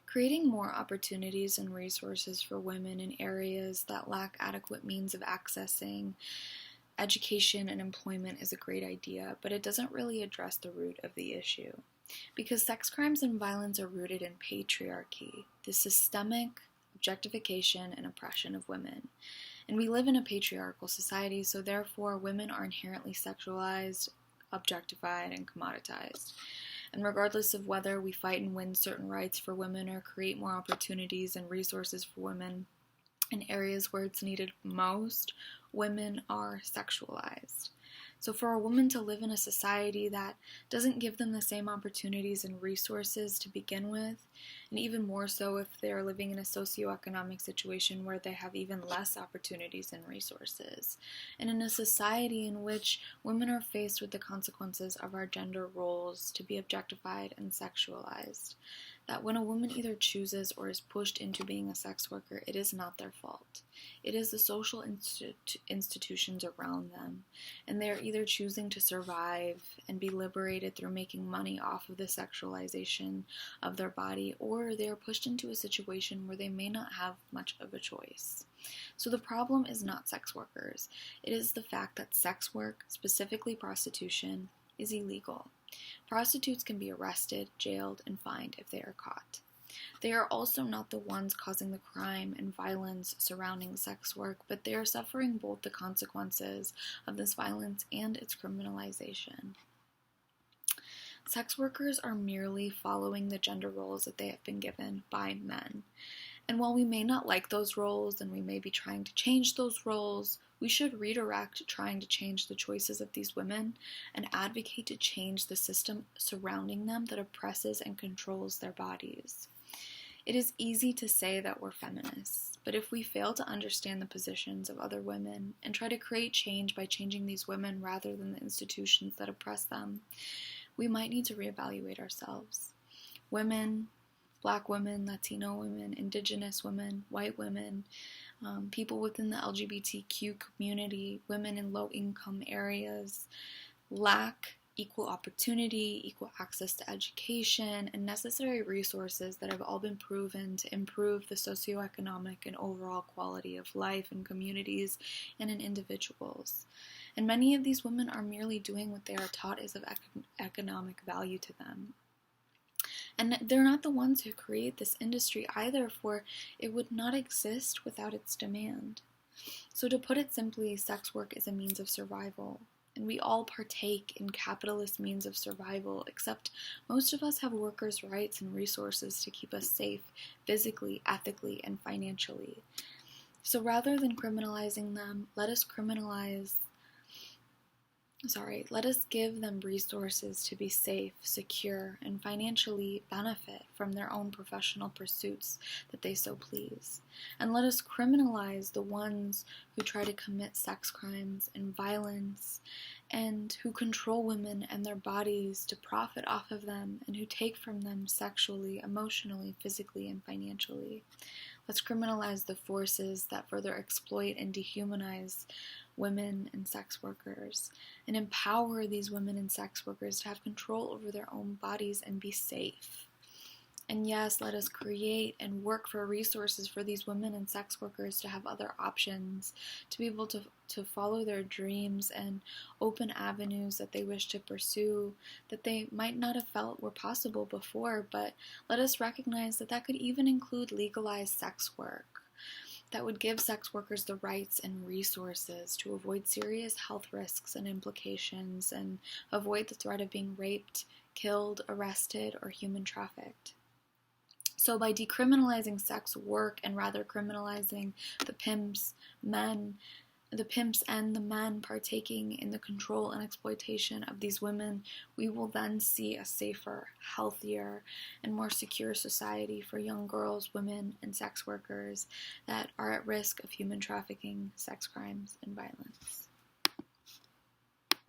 Creating more opportunities and resources for women in areas that lack adequate means of accessing education and employment is a great idea, but it doesn't really address the root of the issue. Because sex crimes and violence are rooted in patriarchy, the systemic objectification and oppression of women. And we live in a patriarchal society, so therefore women are inherently sexualized, objectified, and commoditized. And regardless of whether we fight and win certain rights for women or create more opportunities and resources for women in areas where it's needed most, women are sexualized. So for a woman to live in a society that doesn't give them the same opportunities and resources to begin with, and even more so if they're living in a socioeconomic situation where they have even less opportunities and resources, and in a society in which women are faced with the consequences of our gender roles to be objectified and sexualized, that when a woman either chooses or is pushed into being a sex worker, it is not their fault. It is the social institutions around them, and they are either choosing to survive and be liberated through making money off of the sexualization of their body, or they are pushed into a situation where they may not have much of a choice. So the problem is not sex workers. It is the fact that sex work, specifically prostitution, is illegal. Prostitutes can be arrested, jailed, and fined if they are caught. They are also not the ones causing the crime and violence surrounding sex work, but they are suffering both the consequences of this violence and its criminalization. Sex workers are merely following the gender roles that they have been given by men. And while we may not like those roles and we may be trying to change those roles, we should redirect trying to change the choices of these women and advocate to change the system surrounding them that oppresses and controls their bodies. It is easy to say that we're feminists, but if we fail to understand the positions of other women and try to create change by changing these women rather than the institutions that oppress them, we might need to reevaluate ourselves. Women, Black women, Latino women, Indigenous women, white women, people within the LGBTQ community, women in low-income areas, lack equal opportunity, equal access to education, and necessary resources that have all been proven to improve the socioeconomic and overall quality of life in communities and in individuals. And many of these women are merely doing what they are taught is of economic value to them. And they're not the ones who create this industry either, for it would not exist without its demand. So to put it simply, sex work is a means of survival, and we all partake in capitalist means of survival, except most of us have workers' rights and resources to keep us safe physically, ethically, and financially. So rather than criminalizing them, let us give them resources to be safe, secure, and financially benefit from their own professional pursuits that they so please. And let us criminalize the ones who try to commit sex crimes and violence, and who control women and their bodies to profit off of them, and who take from them sexually, emotionally, physically, and financially. Let's criminalize the forces that further exploit and dehumanize women and sex workers, and empower these women and sex workers to have control over their own bodies and be safe. And yes, let us create and work for resources for these women and sex workers to have other options, to be able to follow their dreams and open avenues that they wish to pursue that they might not have felt were possible before, but let us recognize that that could even include legalized sex work that would give sex workers the rights and resources to avoid serious health risks and implications and avoid the threat of being raped, killed, arrested, or human trafficked. So by decriminalizing sex work and rather criminalizing the pimps and the men partaking in the control and exploitation of these women, we will then see a safer, healthier, and more secure society for young girls, women, and sex workers that are at risk of human trafficking, sex crimes, and violence.